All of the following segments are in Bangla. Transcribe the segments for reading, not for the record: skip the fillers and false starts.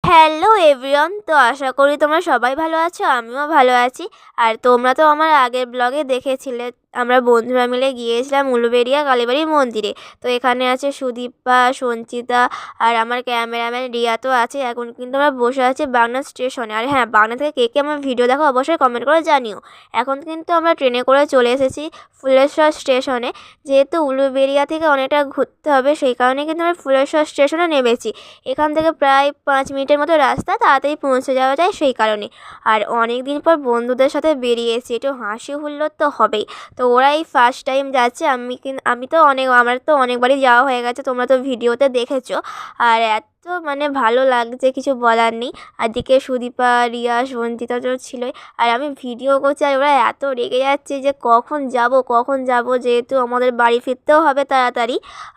হ্যালো এভরিওয়ান, তো আশা করি তোমরা সবাই ভালো আছো। আমিও ভালো আছি। আর তোমরা তো আমার আগের ব্লগে দেখেছিলে আমরা বন্ধুরা মিলে গিয়েছিলাম উলুবেড়িয়া কালীবাড়ি মন্দিরে। তো এখানে আছে সুদীপা, সঞ্চিতা আর আমার ক্যামেরাম্যান রিয়া তো আছে। এখন কিন্তু আমরা বসে আছি বাগনান স্টেশনে। আর হ্যাঁ, বাগনান থেকে কে কে আমার ভিডিও দেখো অবশ্যই কমেন্ট করে জানিও। এখন কিন্তু আমরা ট্রেনে করে চলে এসেছি ফুলেশ্বর স্টেশনে। যেহেতু উলুবেড়িয়া থেকে অনেকটা ঘুরতে হবে, সেই কারণে কিন্তু আমরা ফুলেশ্বর স্টেশনে নেমেছি। এখান থেকে প্রায় 5 মিনিটের মতো রাস্তা, তাড়াতাড়ি পৌঁছে যাওয়া যায় সেই কারণে। আর অনেক দিন পর বন্ধুদের সাথে বেরিয়েছি, একটু হাসি হুল্লোড় তো হবেই। তো ওরা এই ফার্স্ট টাইম যাচ্ছে, আমার তো অনেকবারই যাওয়া হয়ে গেছে, তোমরা তো ভিডিওতে দেখেছো। আর এত মানে ভালো লাগছে, কিছু বলার নেই। আর দিকে সুদীপা, রিয়া, সঞ্চিতা তো ছিলই। আর আমি ভিডিও করছি আর ওরা এত রেগে যাচ্ছে যে কখন যাব, যেহেতু আমাদের বাড়ি ফিরতেও হবে তাড়াতাড়ি।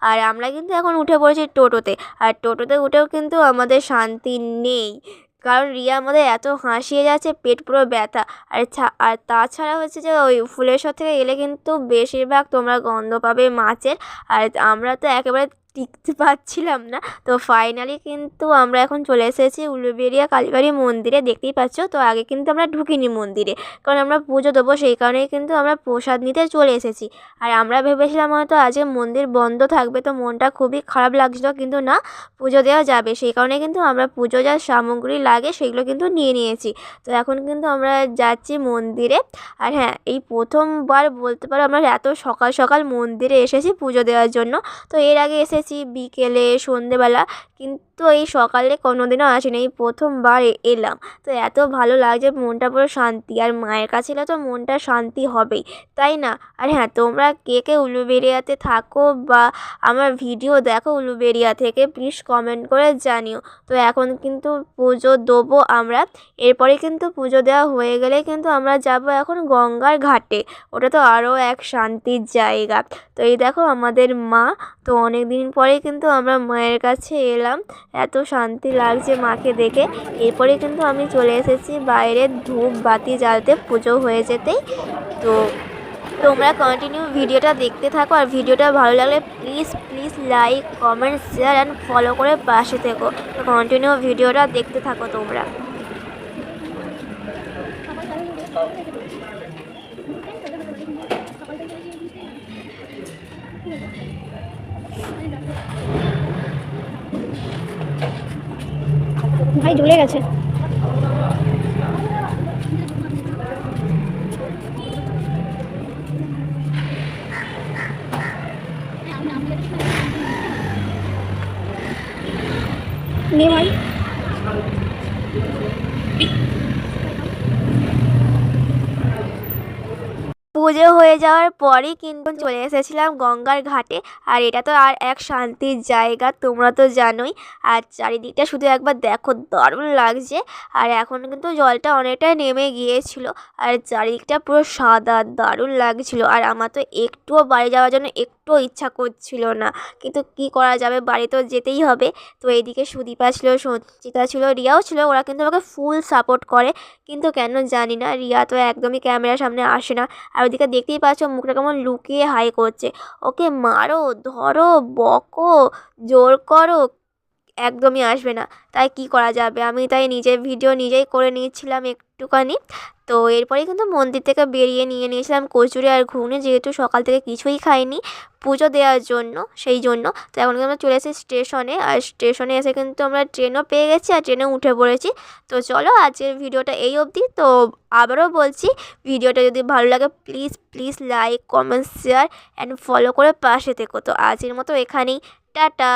আর আমরা কিন্তু এখন উঠে পড়েছি টোটোতে। আর টোটোতে উঠেও কিন্তু আমাদের শান্তি নেই, কারণ রিয়া আমাদের এত হাসিয়ে যাচ্ছে, পেট পুরো ব্যথা। আর তাছাড়া হচ্ছে যে ওই ফুলেশ্বর থেকে এলে কিন্তু বেশিরভাগ তোমরা গন্ধ পাবে মাছের। আর আমরা তো একেবারে টিকতে পারছিলাম না। তো ফাইনালি কিন্তু আমরা এখন চলে এসেছি উলুবেড়িয়া কালীবাড়ি মন্দিরে, দেখতেই পাচ্ছ। তো আগে কিন্তু আমরা ঢুকিনি মন্দিরে, কারণ আমরা পুজো দেবো, সেই কারণেই কিন্তু আমরা প্রসাদ নিতে চলে এসেছি। আর আমরা ভেবেছিলাম হয়তো আজকে মন্দির বন্ধ থাকবে, তো মনটা খুবই খারাপ লাগছিলো, কিন্তু না, পুজো দেওয়া যাবে। সেই কারণে কিন্তু আমরা পুজো যা সামগ্রী লাগে সেগুলো কিন্তু নিয়ে নিয়েছি। তো এখন কিন্তু আমরা যাচ্ছি মন্দিরে। আর হ্যাঁ, এই প্রথমবার বলতে পারো আমরা এত সকাল সকাল মন্দিরে এসেছি পুজো দেওয়ার জন্য। তো এর আগে এসেছি বিকেলে, সন্ধেবেলা, কিন্তু এই সকালে কোনোদিনও আসিনি, এই প্রথমবার এলাম। তো এত ভালো লাগছে, মনটা পুরো শান্তি। আর মায়ের কাছে এলে তো মনটা শান্তি হবেই, তাই না? আর হ্যাঁ, তোমরা কে কে উলুবেড়িয়াতে থাকো বা আমার ভিডিও দেখো উলুবেড়িয়া থেকে, প্লিজ কমেন্ট করে জানিও। তো এখন কিন্তু পুজো দেবো আমরা। এরপরে কিন্তু পুজো দেওয়া হয়ে গেলে কিন্তু আমরা যাব এখন গঙ্গার ঘাটে। ওটা তো আরও এক শান্তির জায়গা। তো এই দেখো আমাদের মা। তো অনেক দিন পরে কিন্তু আমরা মায়ের কাছে এলাম, এত শান্তি লাগছে মাকে দেখে। এরপরে কিন্তু আমি চলে এসেছি বাইরে ধূপ বাতি জ্বালতে, পুজো হয়ে যেতেই। তো তোমরা কন্টিনিউ ভিডিওটা দেখতে থাকো। আর ভিডিওটা ভালো লাগলে please please like, comment, share and follow করে পাশে থেকো। তো কন্টিনিউ ভিডিওটা দেখতে থাকো তোমরা। ভাই ঝুলে গেছে। নিয়ে ভাই পুজো হয়ে যাওয়ার পরই কিন্তু চলে এসেছিলাম গঙ্গার ঘাটে। আর এটা তো আর এক শান্তির জায়গা, তোমরা তো জানোই। আর চারিদিকটা শুধু একবার দেখো, দারুণ লাগছে। আর এখন কিন্তু জলটা অনেকটাই নেমে গিয়েছিল, আর চারিদিকটা পুরো সাদা, দারুণ লাগছিল। আর আমার তো একটুও বাড়ি যাওয়ার জন্য একটুও ইচ্ছা করছিল না, কিন্তু কি করা যাবে, বাড়ি তো যেতেই হবে। তো এইদিকে সুদীপা ছিল, সঞ্চিতা ছিল, রিয়াও ছিল। ওরা কিন্তু আমাকে ফুল সাপোর্ট করে, কিন্তু কেন জানি না রিয়া তো একদমই ক্যামেরার সামনে আসে না। আর ওদিকে দেখতেই পাচ্ছ মুখটা কেমন লুকিয়ে হাই করছে। ওকে মারো, ধরো, বকো, জোর করো, একদমই আসবে না। তাই কি করা যাবে, আমি তাই নিজের ভিডিও নিজেই করে নিয়েছিলাম একটুখানি। তো এরপরেই কিন্তু মন্দির থেকে বেরিয়ে নিয়ে নিয়েছিলাম কচুরি আর ঘুগনি, যেহেতু সকাল থেকে কিছুই খাইনি পুজো দেওয়ার জন্য, সেই জন্য। তো এখন কিন্তু আমরা চলে এসেছি স্টেশনে। আর স্টেশনে এসে কিন্তু আমরা ট্রেনও পেয়ে গেছি, আর ট্রেনে উঠে পড়েছি। তো চলো, আজকের ভিডিওটা এই অবধি। তো আবারও বলছি, ভিডিওটা যদি ভালো লাগে please please like, comment, share and follow করে পাশে থেকো। তো আজকের মতো এখানেই, টাটা।